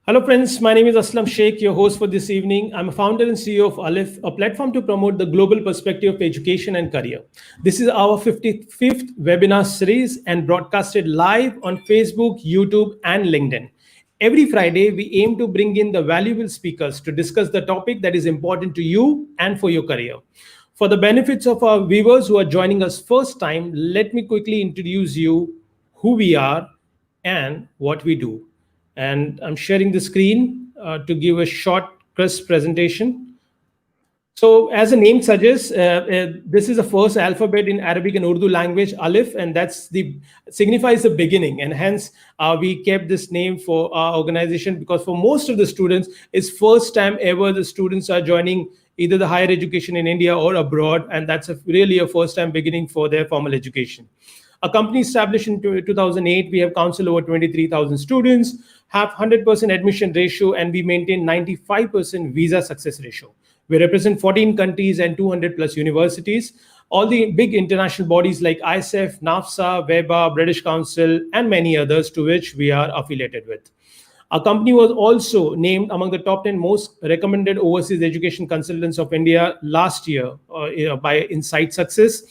Hello, friends. My name is Aslam Sheikh, your host for this evening. I'm a founder and CEO of Aleph, a platform to promote the global perspective of education and career. This is our 55th webinar series and broadcasted live on Facebook, YouTube, and LinkedIn. Every Friday, we aim to bring in the valuable speakers to discuss the topic that is important to you and for your career. For the benefits of our viewers who are joining us first time, let me quickly introduce you who we are and what we do. And I'm sharing the screen to give a short, crisp presentation. So, as the name suggests, this is the first alphabet in Arabic and Urdu language, Alif, and that's the signifies the beginning. And hence, we kept this name for our organization because for most of the students, it's first time ever the students are joining either the higher education in India or abroad, and that's really a first time beginning for their formal education. A company established in 2008, we have counseled over 23,000 students, have 100% admission ratio, and we maintain 95% visa success ratio. We represent 14 countries and 200 plus universities. All the big international bodies like ISEF, NAFSA, WEBA, British Council, and many others to which we are affiliated with. Our company was also named among the top 10 most recommended overseas education consultants of India last year by Insight Success.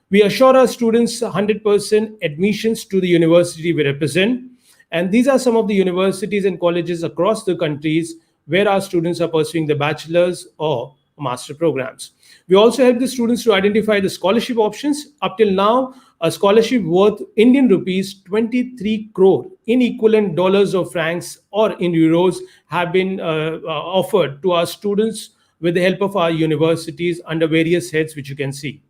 We assure our students 100% admissions to the university we represent. And these are some of the universities and colleges across the countries where our students are pursuing the bachelor's or master programs. We also help the students to identify the scholarship options. Up till now, a scholarship worth Indian rupees 23 crore in equivalent dollars or francs or in euros have been offered to our students with the help of our universities under various heads, which you can see.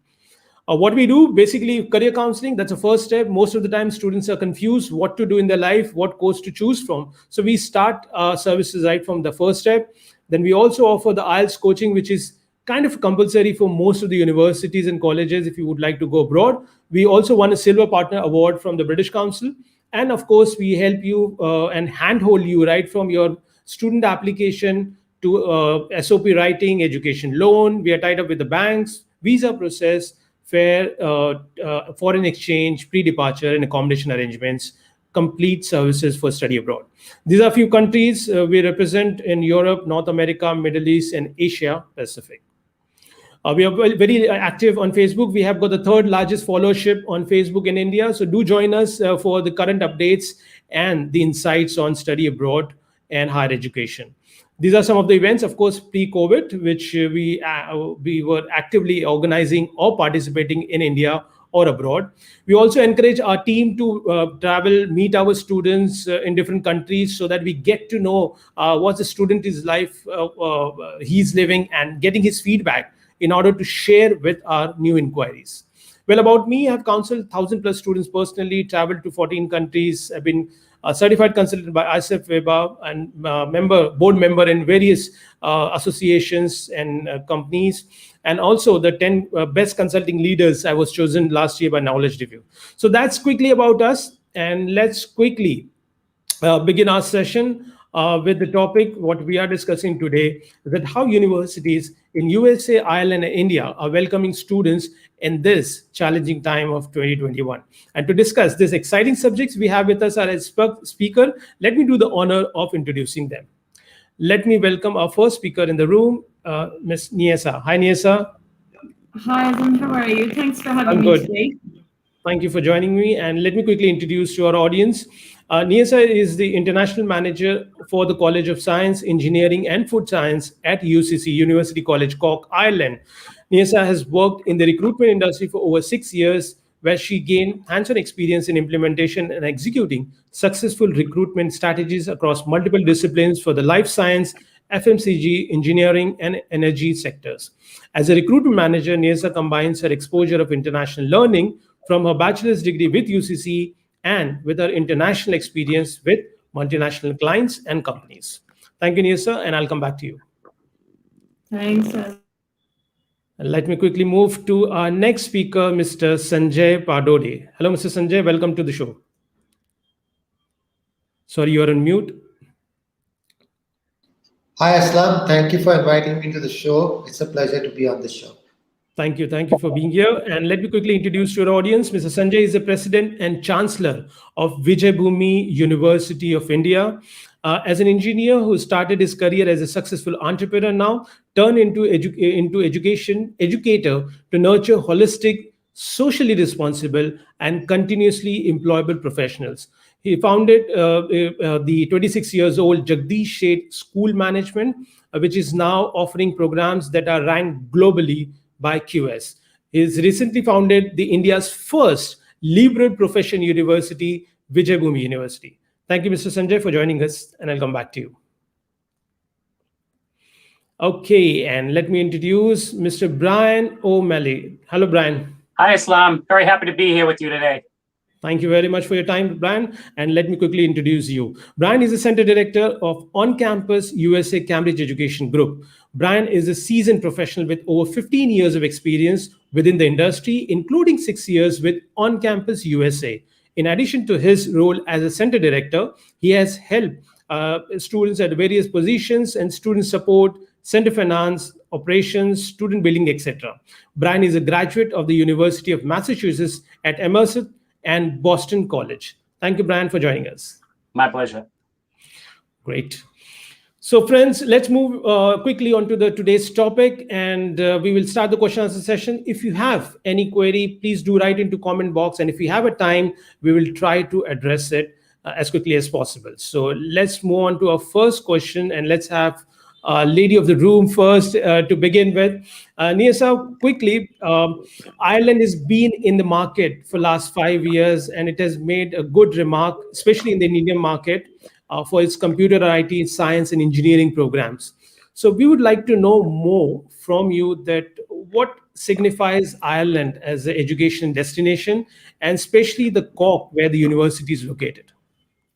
What we do, basically career counseling, that's the first step. Most of the time students are confused what to do in their life, what course to choose from. So we start our services right from the first step. Then we also offer the IELTS coaching, which is kind of compulsory for most of the universities and colleges if you would like to go abroad. We also won a silver partner award from the British Council. And of course, we help you and handhold you right from your student application to SOP writing, education loan. We are tied up with the banks, visa process, fare, foreign exchange, pre-departure and accommodation arrangements, complete services for study abroad. These are a few countries we represent in Europe, North America, Middle East, and Asia Pacific. We are very active on Facebook. We have got the third largest followership on Facebook in India. So do join us for the current updates and the insights on study abroad and higher education. These are some of the events, of course, pre-COVID, which we were actively organizing or participating in India or abroad. We also encourage our team to travel, meet our students in different countries so that we get to know what the student is life he's living and getting his feedback in order to share with our new inquiries. Well, about me, I've counseled 1,000 plus students personally, traveled to 14 countries. I've been a certified consultant by ISEF WEBA and board member in various associations and companies. And also the 10 best consulting leaders I was chosen last year by Knowledge Review. So that's quickly about us. And let's quickly begin our session with the topic. What we are discussing today is that how universities in USA, Ireland, and India are welcoming students in this challenging time of 2021. And to discuss these exciting subjects, we have with us our speaker. Let me do the honor of introducing them. Let me welcome our first speaker in the room, Ms. Niesa. Hi, Niesa. Hi, Azim. How are you? Thanks for having I'm me good. today. Thank you for joining me. And let me quickly introduce to our audience. Niesa is the International Manager for the College of Science, Engineering and Food Science at UCC, University College Cork, Ireland. Niesa has worked in the recruitment industry for over 6 years, where she gained hands-on experience in implementation and executing successful recruitment strategies across multiple disciplines for the life science, FMCG, engineering, and energy sectors. As a recruitment manager, Niesa combines her exposure of international learning from her bachelor's degree with UCC and with her international experience with multinational clients and companies. Thank you, Niesa, and I'll come back to you. Thanks, Azim. Let me quickly move to our next speaker, Mr. Sanjay Padhode. Hello, Mr. Sanjay. Welcome to the show. Sorry, you are on mute. Hi, Aslam. Thank you for inviting me to the show. It's a pleasure to be on the show. Thank you. Thank you for being here. And let me quickly introduce your audience. Mr. Sanjay is the president and chancellor of Vijay Bhumi University of India. As an engineer who started his career as a successful entrepreneur, now turned into education educator to nurture holistic, socially responsible, and continuously employable professionals. He founded the 26 years old Jagdish Sheth School Management, which is now offering programs that are ranked globally by QS. He has recently founded the India's first liberal profession university, Vijay Bhumi University. Thank you, Mr. Sanjay, for joining us, and I'll come back to you. Okay, and let me introduce Mr. Brian O'Malley. Hello, Brian. Hi, Islam. Very happy to be here with you today. Thank you very much for your time, Brian. And let me quickly introduce you. Brian is the Center Director of On Campus USA Cambridge Education Group. Brian is a seasoned professional with over 15 years of experience within the industry, including 6 years with On Campus USA. In addition to his role as a Center Director, he has helped students at various positions and student support, center finance, operations, student building, etc. Brian is a graduate of the University of Massachusetts at Emerson and Boston College. Thank you, Brian, for joining us. My pleasure. Great. So, friends, let's move quickly on to today's topic, and we will start the question answer session. If you have any query, please do write into comment box, and if we have a time, we will try to address it as quickly as possible. So let's move on to our first question, and let's have lady of the room first to begin with. Niyasa, quickly, Ireland has been in the market for last 5 years, and it has made a good remark, especially in the Indian market, for its computer IT, science, and engineering programs. So we would like to know more from you that what signifies Ireland as an education destination, and especially the Cork where the university is located.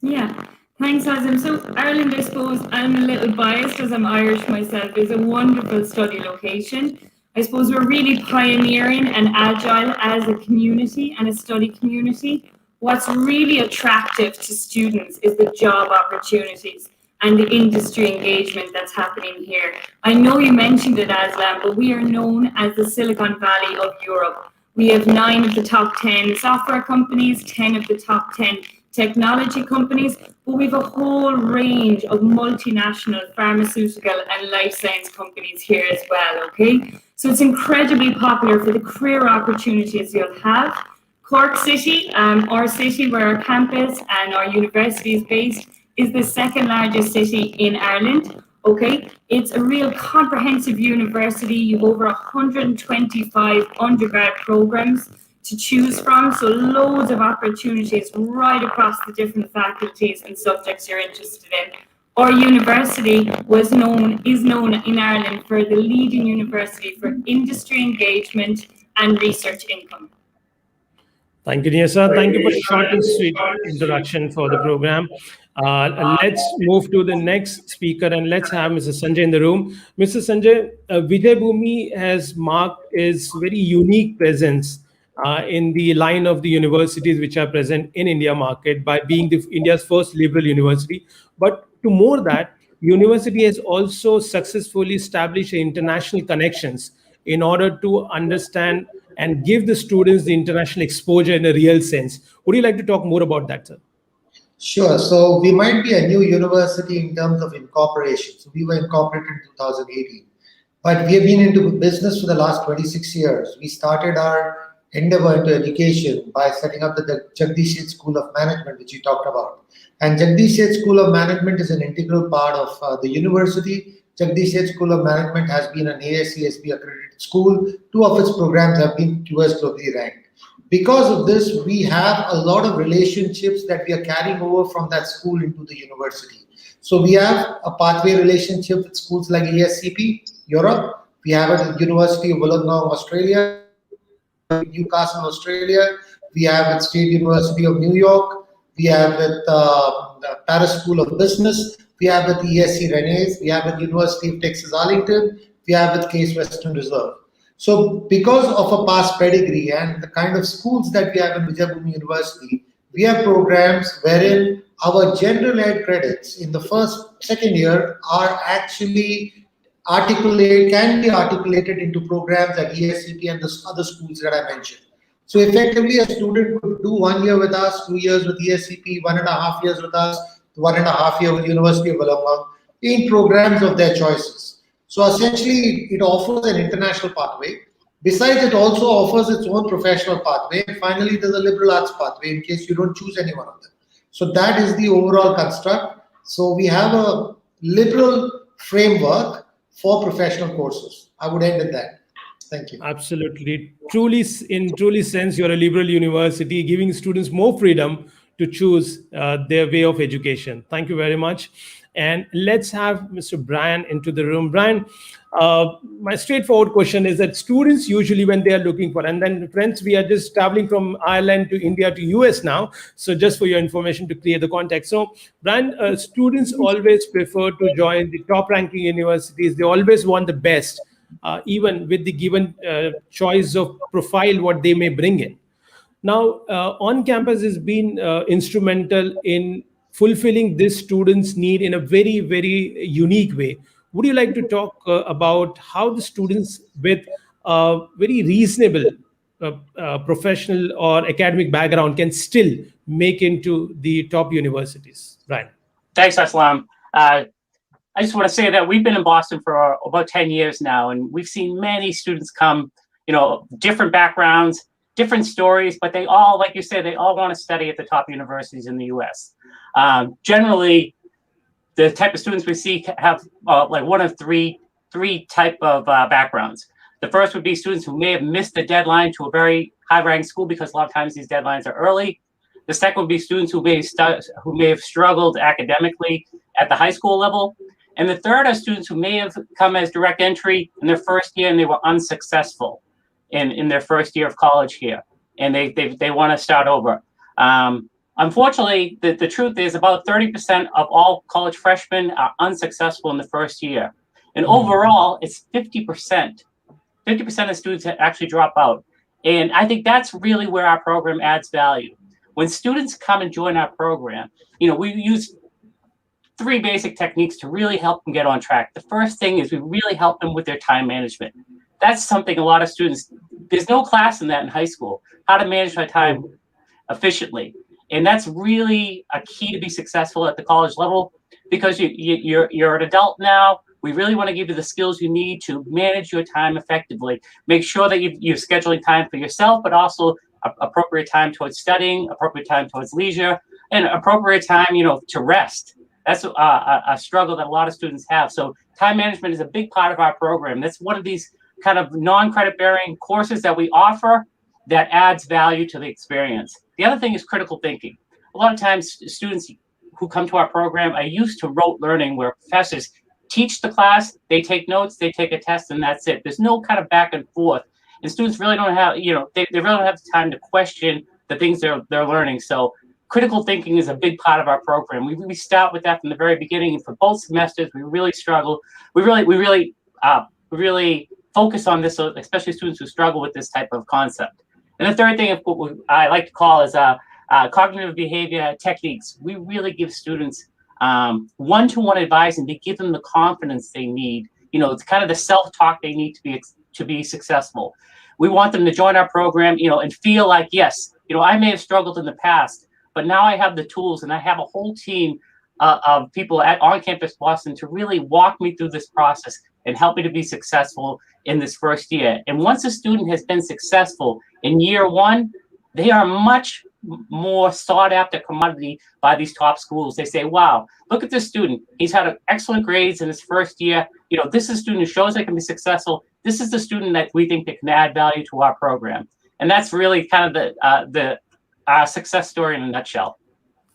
Yeah, thanks, Azim. So Ireland, I suppose, I'm a little biased as I'm Irish myself, is a wonderful study location. I suppose we're really pioneering and agile as a community and a study community. What's really attractive to students is the job opportunities and the industry engagement that's happening here. I know you mentioned it, Aslam, but we are known as the Silicon Valley of Europe. We have 9 of the top 10 software companies, 10 of the top 10 technology companies, but we have a whole range of multinational pharmaceutical and life science companies here as well, okay? So it's incredibly popular for the career opportunities you'll have. Cork City, our city where our campus and our university is based, is the second largest city in Ireland, okay? It's a real comprehensive university. You have over 125 undergrad programs to choose from, so loads of opportunities right across the different faculties and subjects you're interested in. Our university is known in Ireland for the leading university for industry engagement and research income. Thank you, Niyasa. Thank you for the short and sweet introduction for the program. Let's move to the next speaker, and let's have Mr. Sanjay in the room. Mr. Sanjay, Vijay Bhumi has marked his very unique presence in the line of the universities which are present in India market by being India's first liberal university. But to more that, university has also successfully established international connections in order to understand and give the students the international exposure in a real sense. Would you like to talk more about that, sir? Sure. So we might be a new university in terms of incorporation. So we were incorporated in 2018, but we have been into business for the last 26 years. We started our endeavor into education by setting up the Jagdish Sheth School of Management, which you talked about. And Jagdish Sheth School of Management is an integral part of the university. Jagdish Sheth School of Management has been an ASCSB accredited school. 2 of its programs have been QS globally ranked. Because of this, we have a lot of relationships that we are carrying over from that school into the university. So we have a pathway relationship with schools like ESCP, Europe. We have it at the University of Wollongong, Australia, Newcastle, Australia. We have at State University of New York. We have at the Paris School of Business. We have at ESC Rennes. We have at University of Texas Arlington. We have at Case Western Reserve. So because of a past pedigree and the kind of schools that we have in Vijay Bhumi University, we have programs wherein our general ed credits in the second year are actually can be articulated into programs at ESCP and the other schools that I mentioned. So effectively, a student could do 1 year with us, 2 years with ESCP, 1.5 years with us, 1.5 year with University of Wollongong in programs of their choices. So essentially, it offers an international pathway. Besides, it also offers its own professional pathway. And finally, there's a liberal arts pathway in case you don't choose any one of them. So that is the overall construct. So we have a liberal framework for professional courses. I would end at that. Thank you. Absolutely. Truly sense, you're a liberal university, giving students more freedom to choose their way of education. Thank you very much. And let's have Mr. Brian into the room. Brian, my straightforward question is that students usually when they are looking for, and then friends, we are just traveling from Ireland to India to US now. So just for your information to clear the context. So Brian, students always prefer to join the top ranking universities. They always want the best. Even with the given choice of profile, what they may bring in. Now, on campus has been instrumental in fulfilling this students' need in a very, very unique way. Would you like to talk about how the students with very reasonable professional or academic background can still make into the top universities? Brian. Thanks, Aslam. I just want to say that we've been in Boston for about 10 years now, and we've seen many students come, different backgrounds, different stories, but they all, like you said, they all want to study at the top universities in the US. Generally, the type of students we see have like one of three type of backgrounds. The first would be students who may have missed the deadline to a very high-ranked school because a lot of times these deadlines are early. The second would be students who may have struggled academically at the high school level. And the third are students who may have come as direct entry in their first year and they were unsuccessful in their first year of college here, and they want to start over. Unfortunately, the truth is about 30% of all college freshmen are unsuccessful in the first year. And overall, it's 50%. 50% of students actually drop out. And I think that's really where our program adds value. When students come and join our program, we use 3 basic techniques to really help them get on track. The first thing is we really help them with their time management. That's something a lot of students, there's no class in that in high school, how to manage my time efficiently. And that's really a key to be successful at the college level because you're an adult now. We really want to give you the skills you need to manage your time effectively. Make sure that you're scheduling time for yourself, but also appropriate time towards studying, appropriate time towards leisure, and appropriate time, to rest. That's a struggle that a lot of students have. So time management is a big part of our program. That's one of these kind of non-credit bearing courses that we offer that adds value to the experience. The other thing is critical thinking. A lot of times students who come to our program are used to rote learning where professors teach the class, they take notes, they take a test, and that's it. There's no kind of back and forth. And students really don't have, they really don't have the time to question the things they're learning. So critical thinking is a big part of our program. We start with that from the very beginning. And for both semesters, we really struggle. We really focus on this, especially students who struggle with this type of concept. And the third thing of what I like to call is cognitive behavior techniques. We really give students one-to-one advice and to give them the confidence they need. It's kind of the self-talk they need to be successful. We want them to join our program, and feel like, yes, I may have struggled in the past, but now I have the tools and I have a whole team of people at On Campus Boston to really walk me through this process and help me to be successful in this first year. And once a student has been successful in year 1, they are much more sought after commodity by these top schools. They say, wow, look at this student. He's had excellent grades in his first year. This is a student who shows they can be successful. This is the student that we think that can add value to our program. And that's really kind of the success story in a nutshell.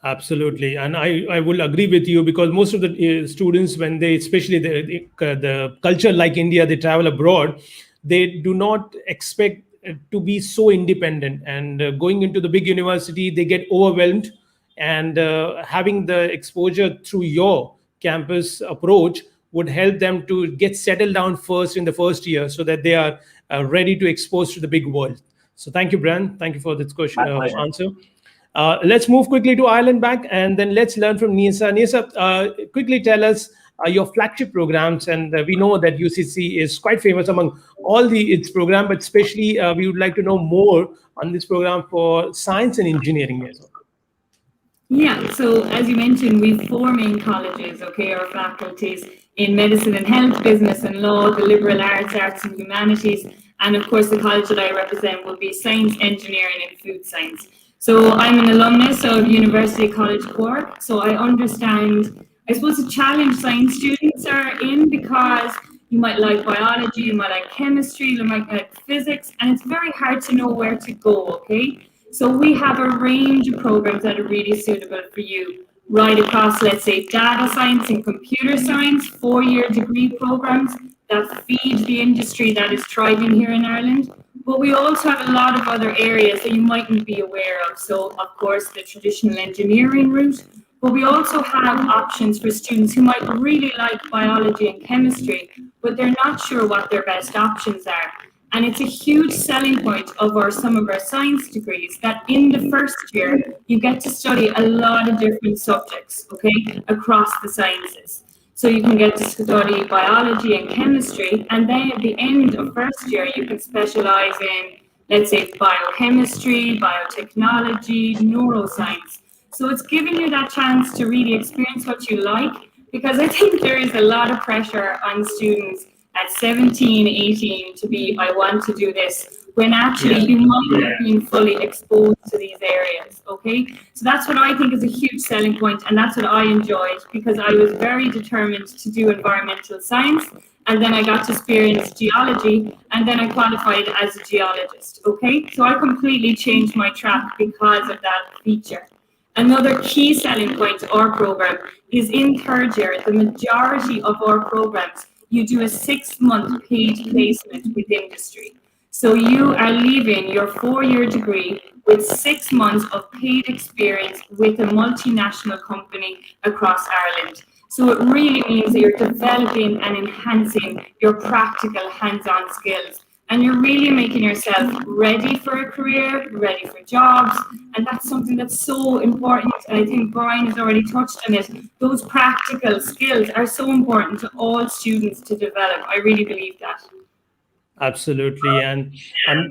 Absolutely. And I will agree with you because most of the students, when they, especially the culture like India, they travel abroad, they do not expect to be so independent. And going into the big university, they get overwhelmed. And having the exposure through your campus approach would help them to get settled down first in the first year so that they are ready to expose to the big world. So thank you, Brian. Thank you for this question answer. Let's move quickly to Ireland back, and then let's learn from Nisa. Nisa, quickly tell us your flagship programs. And we know that UCC is quite famous among all its program, but especially we would like to know more on this program for science and engineering as well. Yeah, so as you mentioned, we four main colleges, okay, or faculties in medicine and health, business and law, the liberal arts, arts and humanities, and of course the college that I represent will be science, engineering and food science. So I'm an alumnus of University College Cork, so I understand, I suppose, the challenge science students are in, because you might like biology, you might like chemistry, you might like physics, and it's very hard to know where to go, okay? So we have a range of programs that are really suitable for you, right across, let's say, data science and computer science, 4-year degree programs that feed the industry that is thriving here in Ireland. But we also have a lot of other areas that you mightn't be aware of. So, of course, the traditional engineering route, but we also have options for students who might really like biology and chemistry, but they're not sure what their best options are. And it's a huge selling point of some of our science degrees that in the first year, you get to study a lot of different subjects, okay, across the sciences. So you can get to study biology and chemistry, and then at the end of first year, you can specialize in, let's say, biochemistry, biotechnology, neuroscience. So it's giving you that chance to really experience what you like, because I think there is a lot of pressure on students at 17, 18 to be, I want to do this, when actually you might not have been fully exposed to these areas, okay? So that's what I think is a huge selling point, and that's what I enjoyed, because I was very determined to do environmental science, and then I got to experience geology, and then I qualified as a geologist, okay? So I completely changed my track because of that feature. Another key selling point of our program is in third year, the majority of our programs, you do a 6-month paid placement with industry. So you are leaving your 4-year degree with 6 months of paid experience with a multinational company across Ireland. So it really means that you're developing and enhancing your practical hands-on skills. And you're really making yourself ready for a career, ready for jobs. And that's something that's so important. And I think Brian has already touched on it. Those practical skills are so important to all students to develop. I really believe that. Absolutely, and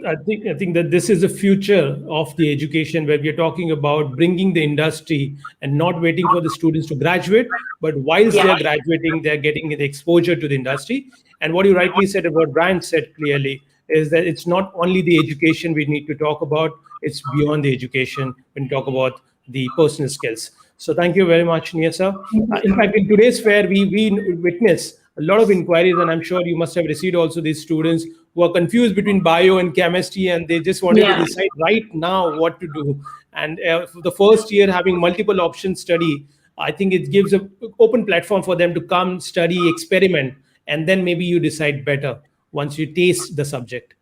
I think that this is the future of the education, where we are talking about bringing the industry and not waiting for the students to graduate, but whilst they are graduating, they are getting the exposure to the industry. And what you rightly said, and what Brian said clearly, is that it's not only the education we need to talk about; it's beyond the education when we talk about the personal skills. So thank you very much, Niasa. In fact, in today's fair, we witness a lot of inquiries, and I'm sure you must have received also these students who are confused between bio and chemistry, and they just wanted to decide right now what to do. And for the first year, having multiple options study, I think it gives an open platform for them to come, study, experiment, and then maybe you decide better once you taste the subject.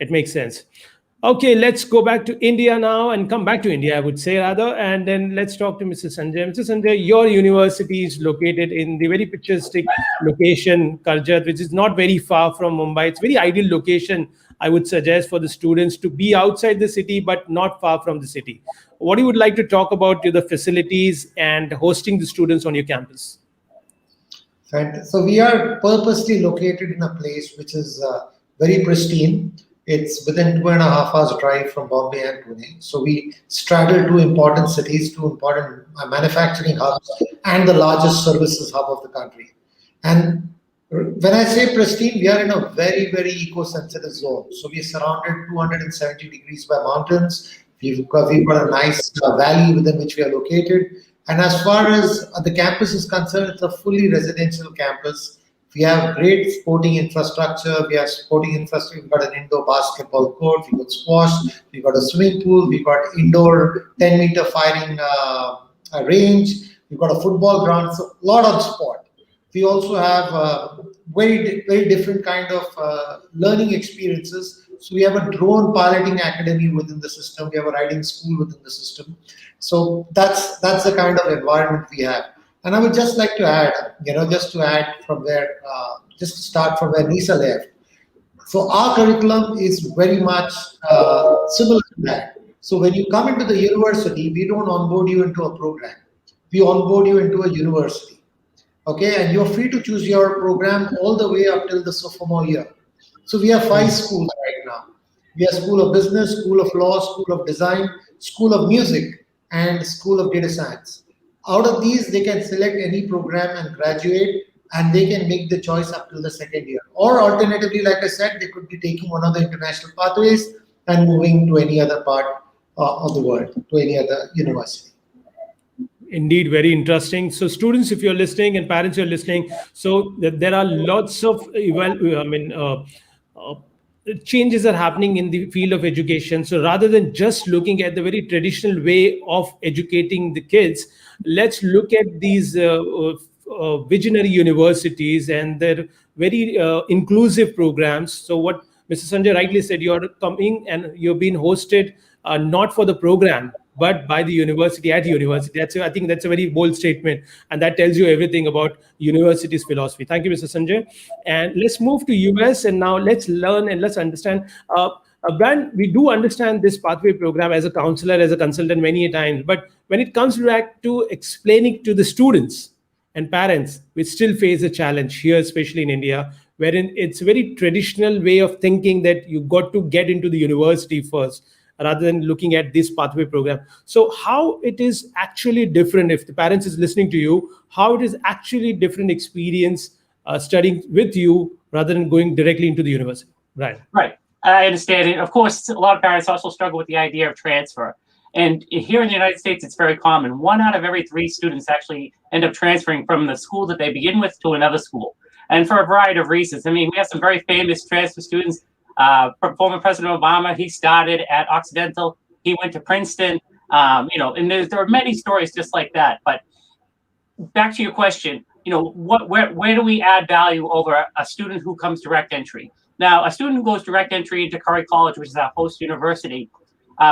It makes sense. Okay, let's go back to India now, and come back to India, I would say rather, and then let's talk to Mr. Sanjay. Mr. Sanjay, your university is located in the very picturesque location, Karjat, which is not very far from Mumbai. It's a very ideal location, I would suggest, for the students to be outside the city, but not far from the city. What you would like to talk about the facilities and hosting the students on your campus? So we are purposely located in a place which is very pristine. It's within 2.5 hours drive from Bombay and Pune. So we straddle two important cities, two important manufacturing hubs, and the largest services hub of the country. And when I say pristine, we are in a very, very eco-sensitive zone. So we are surrounded 270 degrees by mountains. We've got a nice valley within which we are located. And as far as the campus is concerned, it's a fully residential campus. We have great sporting infrastructure. We have sporting infrastructure. We've got an indoor basketball court. We've got squash. We've got a swimming pool. We've got indoor 10-meter firing range. We've got a football ground. So a lot of sport. We also have very, very different kind of learning experiences. So we have a drone piloting academy within the system. We have a riding school within the system. So that's the kind of environment we have. And I would just like to add, just to start from where Nisa left. So our curriculum is very much similar to that. So when you come into the university, we don't onboard you into a program. We onboard you into a university. Okay, and you're free to choose your program all the way up till the sophomore year. So we have 5 schools right now. We have School of Business, School of Law, School of Design, School of Music, and School of Data Science. Out of these, they can select any program and graduate, and they can make the choice up till the second year. Or alternatively, like I said, they could be taking one of the international pathways and moving to any other part of the world, to any other university. Indeed, very interesting. So, students, if you're listening and parents, you're listening. So, there are lots of changes are happening in the field of education. So, rather than just looking at the very traditional way of educating the kids, let's look at these visionary universities and their very inclusive programs. So, what Mr. Sanjay rightly said, you're coming and you're being hosted not for the program, but by the university at university. I think that's a very bold statement, and that tells you everything about university's philosophy. Thank you, Mr. Sanjay. And let's move to US, and now let's learn and let's understand. Brian, we do understand this pathway program as a counselor, as a consultant many times, but when it comes back to explaining to the students and parents, we still face a challenge here, especially in India, wherein it's a very traditional way of thinking that you got to get into the university first rather than looking at this pathway program. So how it is actually different, if the parents is listening to you, how it is actually different experience studying with you rather than going directly into the university. Right. I understand it. Of course, a lot of parents also struggle with the idea of transfer. And here in the United States, it's very common. 1 out of every 3 students actually end up transferring from the school that they begin with to another school. And for a variety of reasons. I mean, we have some very famous transfer students. Former President Obama, he started at Occidental. He went to Princeton. And there are many stories just like that. But back to your question, where do we add value over a student who comes direct entry? Now, a student who goes direct entry into Curry College, which is our host university,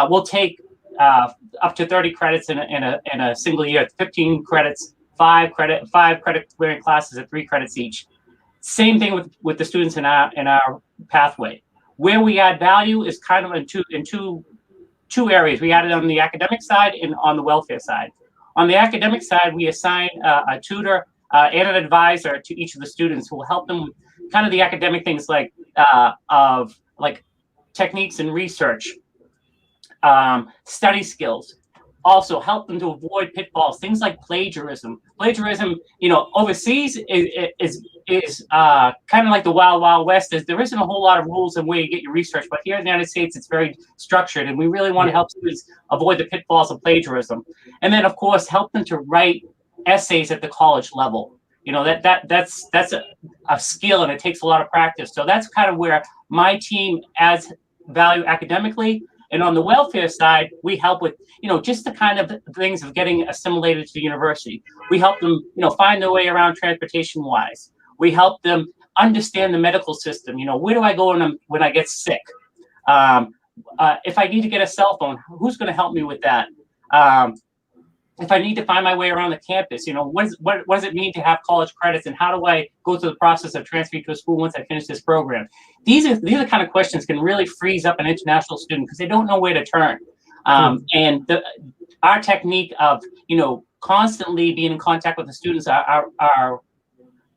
will take up to 30 credits in a single year, 15 credits, 5 credit clearing classes at 3 credits each. Same thing with the students in our pathway. Where we add value is kind of in two areas. We add it on the academic side and on the welfare side. On the academic side, we assign a tutor and an advisor to each of the students who will help them with kind of the academic things like techniques and research, study skills. Also help them to avoid pitfalls, things like plagiarism. Plagiarism, overseas is kind of like the wild, wild west. There isn't a whole lot of rules and way you get your research, but here in the United States, it's very structured, and we really want to help students avoid the pitfalls of plagiarism. And then, of course, help them to write essays at the college level. That's a skill, and it takes a lot of practice. So that's kind of where my team adds value academically. And on the welfare side, we help with, just the kind of things of getting assimilated to the university. We help them, find their way around transportation-wise. We help them understand the medical system. Where do I go when I get sick? If I need to get a cell phone, who's going to help me with that? If I need to find my way around the campus, what does it mean to have college credits, and how do I go through the process of transferring to a school once I finish this program? These are the kind of questions can really freeze up an international student because they don't know where to turn. And our technique of constantly being in contact with the students, our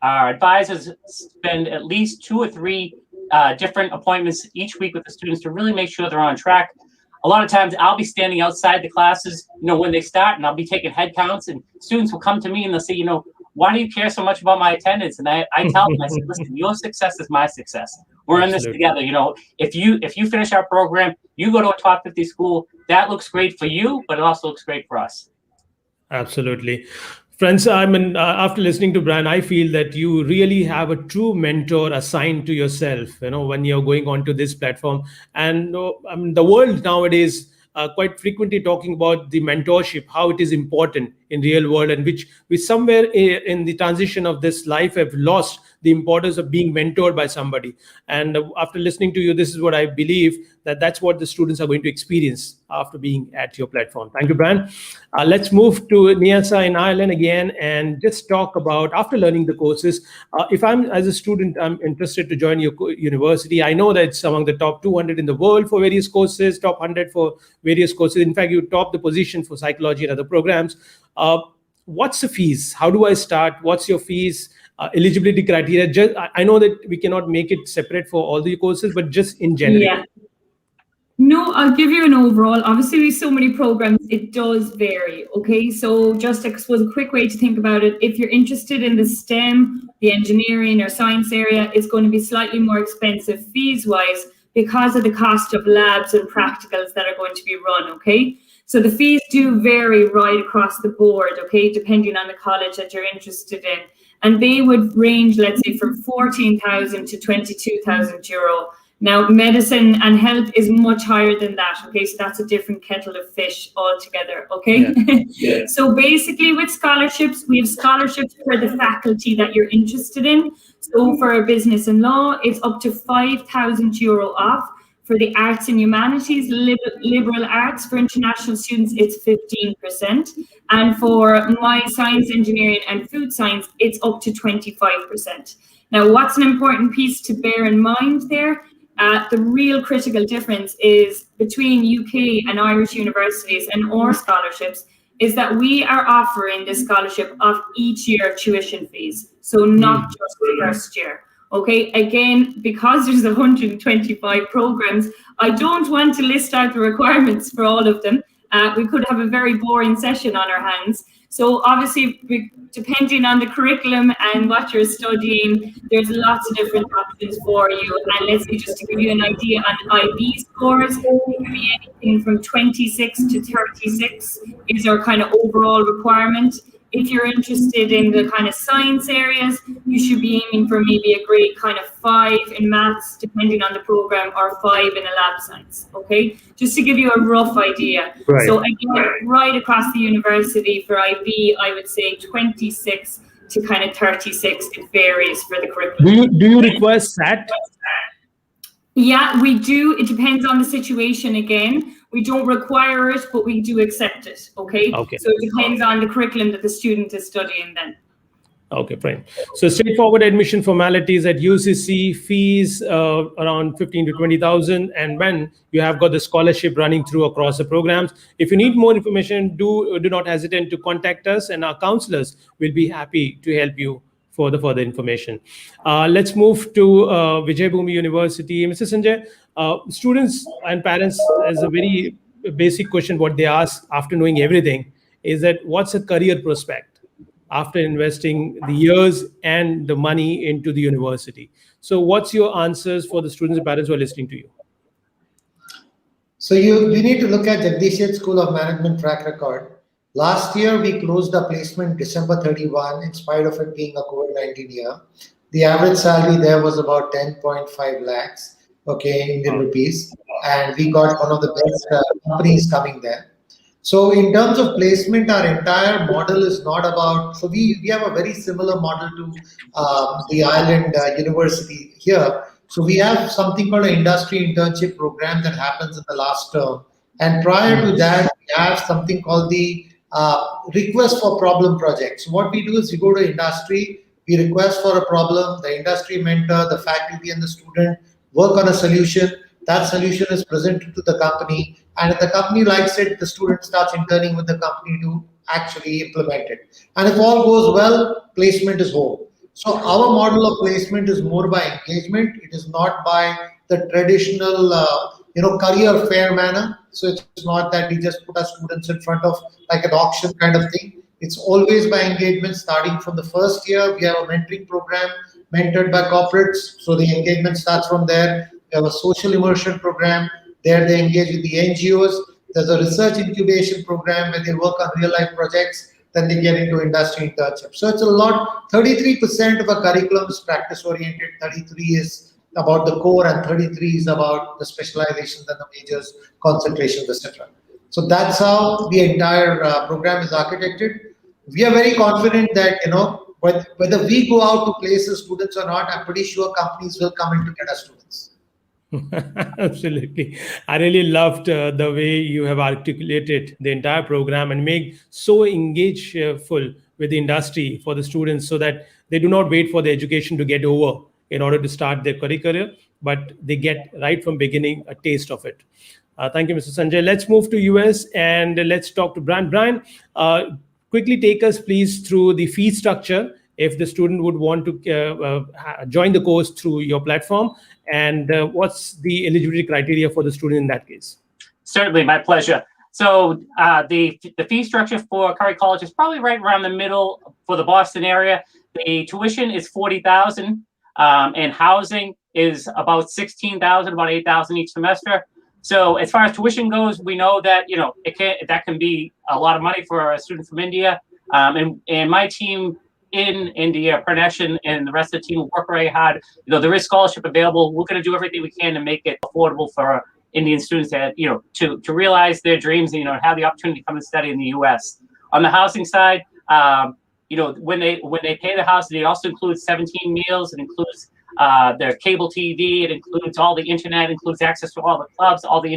advisors spend at least 2 or 3 different appointments each week with the students to really make sure they're on track. A lot of times I'll be standing outside the classes, when they start, and I'll be taking head counts, and students will come to me and they'll say, why do you care so much about my attendance? And I tell them, I say, listen, your success is my success. We're in this together. If you finish our program, you go to a top 50 school, that looks great for you, but it also looks great for us. Absolutely. Friends, after listening to Brian, I feel that you really have a true mentor assigned to yourself, when you're going onto this platform. And the world nowadays quite frequently talking about the mentorship, how it is important in real world, and which we somewhere in the transition of this life have lost the importance of being mentored by somebody. And after listening to you, this is what I believe, that's what the students are going to experience after being at your platform. Thank you, Brian. Let's move to Niasa in Ireland again and just talk about, after learning the courses, if I'm, as a student, I'm interested to join your university. I know that it's among the top 200 in the world for various courses, top 100 for various courses. In fact, you top the position for psychology and other programs. what's the fees? How do I start? What's your fees? Eligibility criteria? I know that we cannot make it separate for all the courses, but just in general. Yeah. No, I'll give you an overall. Obviously, with so many programs, it does vary. Okay, so just I suppose a quick way to think about it: if you're interested in the STEM, the engineering or science area, it's going to be slightly more expensive fees-wise because of the cost of labs and practicals that are going to be run. Okay, so the fees do vary right across the board. Okay, depending on the college that you're interested in, and they would range, let's say, from 14,000 to 22,000 euro. Now, medicine and health is much higher than that, okay? So that's a different kettle of fish altogether, okay? Yeah. So basically with scholarships, we have scholarships for the faculty that you're interested in. So for business and law, it's up to 5,000 euro off. For the arts and humanities, liberal arts, for international students, it's 15%. And for my science, engineering, and food science, it's up to 25%. Now, what's an important piece to bear in mind there? The real critical difference is between UK and Irish universities and our scholarships is that we are offering the scholarship of each year tuition fees. So not just the first year. Okay, again, because there's 125 programs, I don't want to list out the requirements for all of them. We could have a very boring session on our hands. So obviously, depending on the curriculum and what you're studying, there's lots of different options for you. And let's say, just to give you an idea on IB scores, it can be anything from 26 to 36 is our kind of overall requirement. If you're interested in the kind of science areas, you should be aiming for maybe a grade kind of 5 in maths, depending on the program, or 5 in a lab science, okay? Just to give you a rough idea. Right. So again, right across the university for IB, I would say 26 to kind of 36, it varies for the curriculum. Do you require SAT? Yeah, we do. It depends on the situation again. We don't require it, but we do accept it, okay? Okay. So it depends on the curriculum that the student is studying then. Okay, fine. So straightforward admission formalities at UCC, fees around 15 to 20,000, and when you have got the scholarship running through across the programs. If you need more information, do not hesitate to contact us, and our counselors will be happy to help you for the further information. Let's move to Vijay Bhumi University. Mr. Sanjay, students and parents, as a very basic question, what they ask after knowing everything is that what's a career prospect after investing the years and the money into the university? So what's your answers for the students and parents who are listening to you? So you need to look at Jagdisheth School of Management track record. Last year, we closed our placement December 31, in spite of it being a COVID-19 year. The average salary there was about 10.5 lakhs, okay, Indian rupees. And we got one of the best companies coming there. So in terms of placement, our entire model is not about, so we have a very similar model to the Ireland University here. So we have something called an industry internship program that happens in the last term. And prior to that, we have something called the request for problem projects. So what we do is we go to industry, we request for a problem, the industry mentor, the faculty and the student work on a solution. That solution is presented to the company, and if the company likes it, the student starts interning with the company to actually implement it. And if all goes well, placement is home. So our model of placement is more by engagement. It is not by the traditional career fair manner. So it's not that we just put our students in front of like an auction kind of thing. It's always by engagement. Starting from the first year, we have a mentoring program mentored by corporates. So the engagement starts from there. We have a social immersion program. There they engage with the NGOs. There's a research incubation program where they work on real life projects. Then they get into industry internship. So it's a lot. 33% of our curriculum is practice oriented. 33 is about the core, and 33 is about the specializations and the majors, concentrations, etc. So that's how the entire program is architected. We are very confident that, whether we go out to places students or not, I'm pretty sure companies will come in to get us students. Absolutely. I really loved the way you have articulated the entire program and make so engageful with the industry for the students, so that they do not wait for the education to get over in order to start their career, but they get right from beginning a taste of it. Thank you, Mr. Sanjay. Let's move to US and let's talk to Brian. Brian, quickly take us, please, through the fee structure if the student would want to join the course through your platform, and what's the eligibility criteria for the student in that case? Certainly, my pleasure. So the fee structure for Curry College is probably right around the middle for the Boston area. The tuition is $40,000, and housing is about $16,000, about $8,000 each semester. So as far as tuition goes, we know that that can be a lot of money for a student from India. And my team in India, Pranesh and the rest of the team will work very hard. There is scholarship available. We're going to do everything we can to make it affordable for Indian students that to realize their dreams and have the opportunity to come and study in the U.S. On the housing side, when they pay the house, it also includes 17 meals. It includes their cable TV. It includes all the internet. It includes access to all the clubs, all the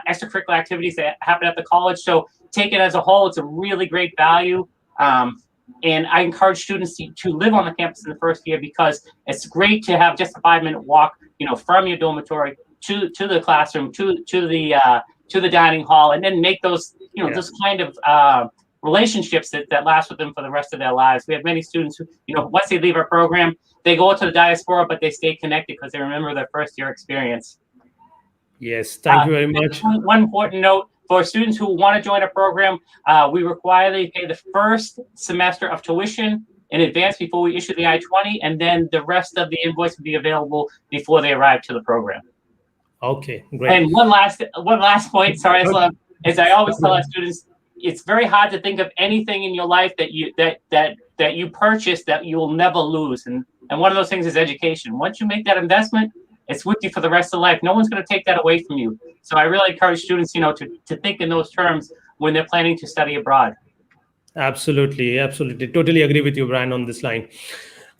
extracurricular activities that happen at the college. So taken as a whole, it's a really great value. And I encourage students to live on the campus in the first year, because it's great to have just a 5-minute walk, from your dormitory to the classroom, to the dining hall, and then make those, those kind of relationships that last with them for the rest of their lives. We have many students who, once they leave our program, they go to the diaspora, but they stay connected because they remember their first year experience. Yes, thank you very much. One important note: for students who want to join a program, we require they pay the first semester of tuition in advance before we issue the I-20, and then the rest of the invoice will be available before they arrive to the program. Okay, great. And one last point, sorry, as I always tell our students, it's very hard to think of anything in your life that you purchase that you will never lose. And one of those things is education. Once you make that investment, it's with you for the rest of life. No one's going to take that away from you. So I really encourage students, to think in those terms when they're planning to study abroad. Absolutely. Totally agree with you, Brian, on this line.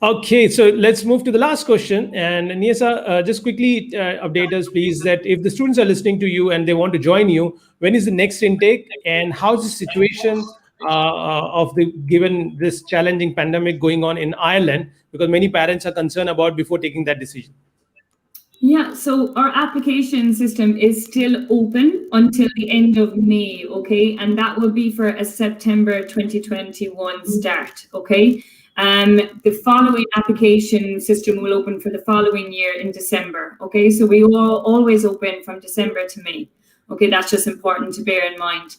Okay, so let's move to the last question. And Niasa, just quickly update us, please, that if the students are listening to you and they want to join you, when is the next intake, and how's the situation given this challenging pandemic going on in Ireland? Because many parents are concerned about before taking that decision. Yeah, so our application system is still open until the end of May, okay? And that will be for a September 2021 start, okay? The following application system will open for the following year in December, okay? So we will always open from December to May, okay? That's just important to bear in mind.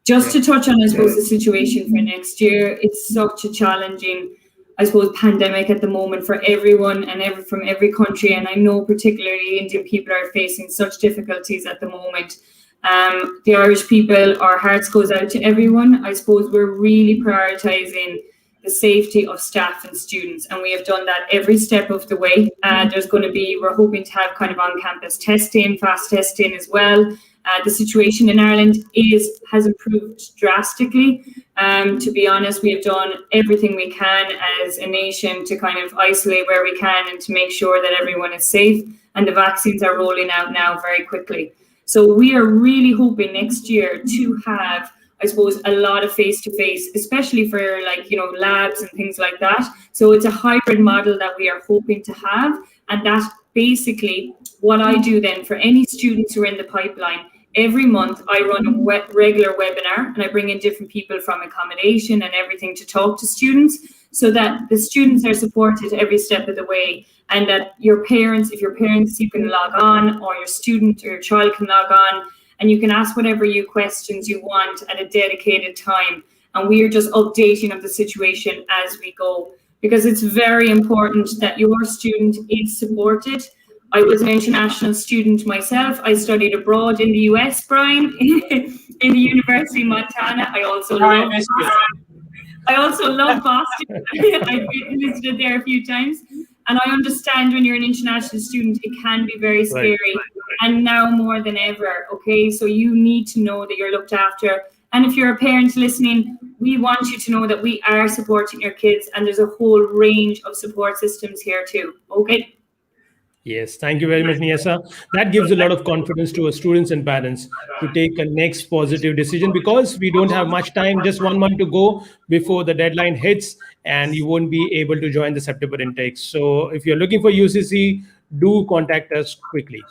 Just to touch on, I suppose, the situation for next year, it's such a challenging, I suppose, pandemic at the moment for everyone and from every country. And I know particularly Indian people are facing such difficulties at the moment. The Irish people, our hearts goes out to everyone. I suppose we're really prioritizing the safety of staff and students, and we have done that every step of the way. We're hoping to have kind of on-campus testing, fast testing as well. The situation in Ireland has improved drastically. To be honest, we have done everything we can as a nation to kind of isolate where we can and to make sure that everyone is safe, and the vaccines are rolling out now very quickly. So we are really hoping next year to have, I suppose, a lot of face-to-face, especially for labs and things like that. So it's a hybrid model that we are hoping to have. And that's basically what I do then for any students who are in the pipeline. Every month I run a regular webinar, and I bring in different people from accommodation and everything to talk to students, so that the students are supported every step of the way, and that your parents, you can log on, or your student or your child can log on, and you can ask whatever questions you want at a dedicated time. And we are just updating of the situation as we go, because it's very important that your student is supported. I was an international student myself. I studied abroad in the US, Brian, in the University of Montana. I also love Boston. I've visited there a few times. And I understand when you're an international student, it can be very scary. Right. And now more than ever, okay? So you need to know that you're looked after. And if you're a parent listening, we want you to know that we are supporting your kids, and there's a whole range of support systems here too, okay? Yes, thank you very much, Niasa. That gives a lot of confidence to our students and parents to take a next positive decision, because we don't have much time, just 1 month to go before the deadline hits, and you won't be able to join the September intake. So if you're looking for UCC, do contact us quickly.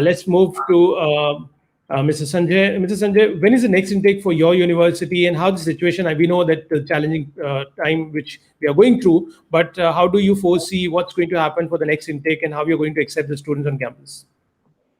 Let's move to Mr. Sanjay, when is the next intake for your university, and how the situation? We know that the challenging time which we are going through, but how do you foresee what's going to happen for the next intake, and how you're going to accept the students on campus?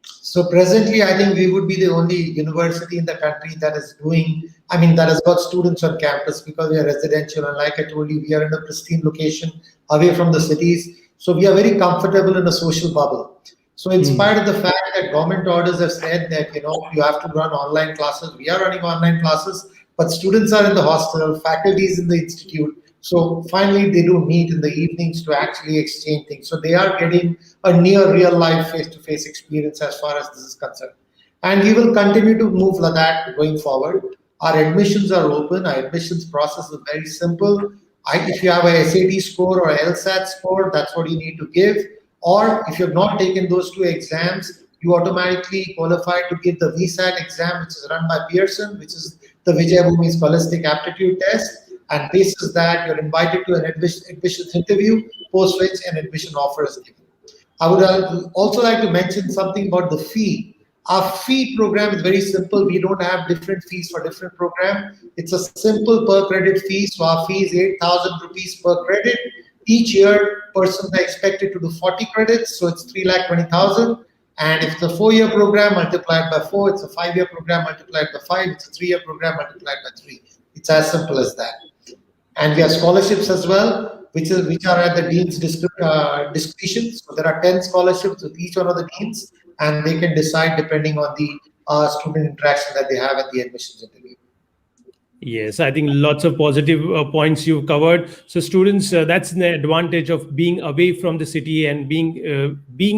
So presently, I think we would be the only university in the country that is that has got students on campus, because we are residential. And like I told you, we are in a pristine location away from the cities. So we are very comfortable in a social bubble. So in spite of the fact that government orders have said that, you have to run online classes, we are running online classes, but students are in the hostel, faculty is in the institute. So finally, they do meet in the evenings to actually exchange things. So they are getting a near real life face-to-face experience as far as this is concerned. And we will continue to move like that going forward. Our admissions are open. Our admissions process is very simple. If you have a SAT score or LSAT score, that's what you need to give. Or if you have not taken those two exams, you automatically qualify to give the VSAT exam, which is run by Pearson, which is the Vijay Bhumi Scholastic Aptitude Test. And basis that, you're invited to an admissions interview, post which an admission offer is given. I would also like to mention something about the fee. Our fee program is very simple. We don't have different fees for different program. It's a simple per credit fee. So our fee is 8,000 rupees per credit. Each year, persons are expected to do 40 credits. So it's 3,20,000. And if it's a 4-year program multiplied by 4, it's a 5-year program multiplied by 5, it's a 3-year program multiplied by 3. It's as simple as that. And we have scholarships as well, which are at the dean's discretion. So there are 10 scholarships with each one of the deans, and they can decide depending on the student interaction that they have at the admissions interview. Yes, I think lots of positive points you've covered. So students, that's the advantage of being away from the city and being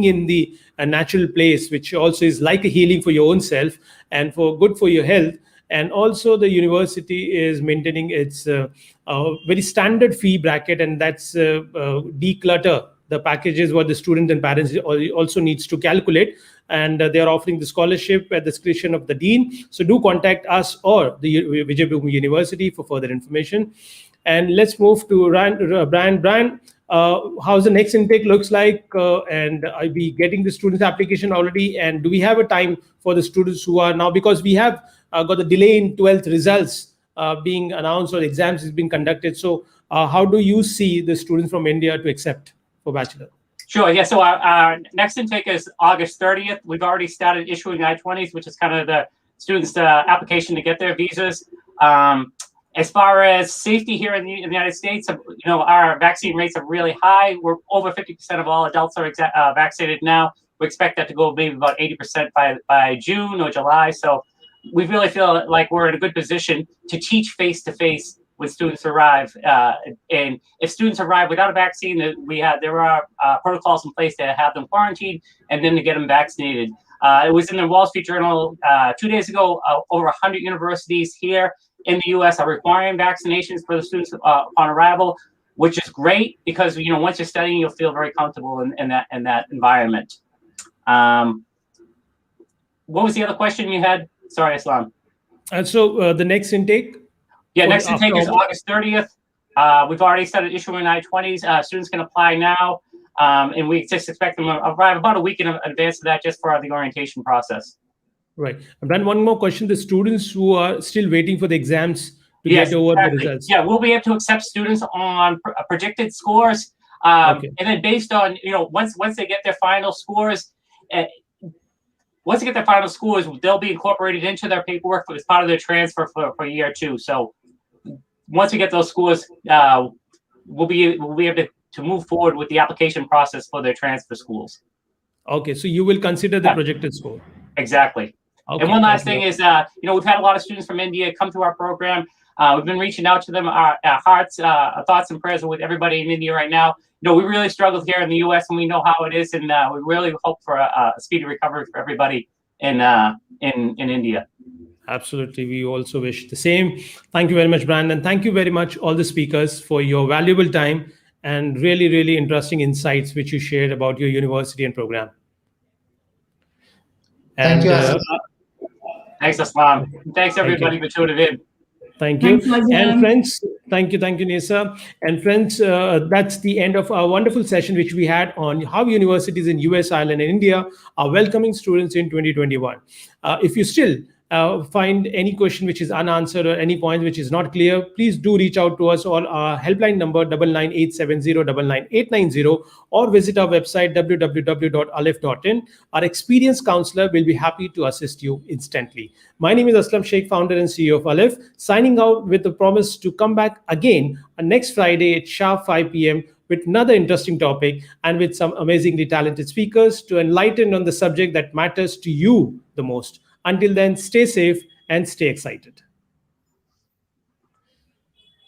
in the natural place, which also is like a healing for your own self and for good for your health. And also the university is maintaining its very standard fee bracket, and that's declutter the packages what the student and parents also needs to calculate. And they are offering the scholarship at the discretion of the dean. So do contact us or the Vijay Bhumi University for further information. And let's move to Brian. Brian, how's the next intake looks like? And I'll be getting the students' application already. And do we have a time for the students who are now, because we have got the delay in 12th results being announced or exams is being conducted. So how do you see the students from India to accept for bachelor? Sure. Yeah. So our next intake is August 30th. We've already started issuing I-20s, which is kind of the students' application to get their visas. As far as safety here in the United States, our vaccine rates are really high. We're over 50% of all adults are vaccinated now. We expect that to go maybe about 80% by June or July. So we really feel like we're in a good position to teach face-to-face when students arrive. And if students arrive without a vaccine, there are protocols in place to have them quarantined and then to get them vaccinated. It was in the Wall Street Journal 2 days ago. Over 100 universities here in the U.S. are requiring vaccinations for the students upon arrival, which is great because once you're studying, you'll feel very comfortable in that environment. What was the other question you had? Sorry, Islam. So the next intake? Yeah, next intake is August 30th. We've already started issuing I-20s. Students can apply now, and we just expect them to arrive about a week in advance of that, just for the orientation process. Right. And then one more question: the students who are still waiting for the exams to get over the results. Yeah, we'll be able to accept students on projected scores, and then based on once they get their final scores. Once they get their final scores, they'll be incorporated into their paperwork as part of their transfer for year 2. So once we get those scores, we'll be able to move forward with the application process for their transfer schools. Okay, so you will consider the projected score. Exactly. Okay, and one last thing is, we've had a lot of students from India come through our program. We've been reaching out to them. Our hearts, our thoughts and prayers are with everybody in India right now. We really struggled here in the U.S. and we know how it is, and we really hope for a speedy recovery for everybody in India. Absolutely, we also wish the same. Thank you very much, Brandon. Thank you very much, all the speakers, for your valuable time and really, really interesting insights which you shared about your university and program. Thank you. Thanks, Aslam. Thanks everybody for tuning in. Thank you. Thanks, Azim. And friends, thank you, Nisa. And friends, that's the end of our wonderful session, which we had on how universities in US, Ireland, and India are welcoming students in 2021. If you still find any question which is unanswered or any point which is not clear, please do reach out to us on our helpline number 9987099890 or visit our website www.alif.in. Our experienced counselor will be happy to assist you instantly. My name is Aslam Sheikh, founder and CEO of Alif, signing out with the promise to come back again on next Friday at sharp 5 p.m. with another interesting topic and with some amazingly talented speakers to enlighten on the subject that matters to you the most. Until then, stay safe and stay excited.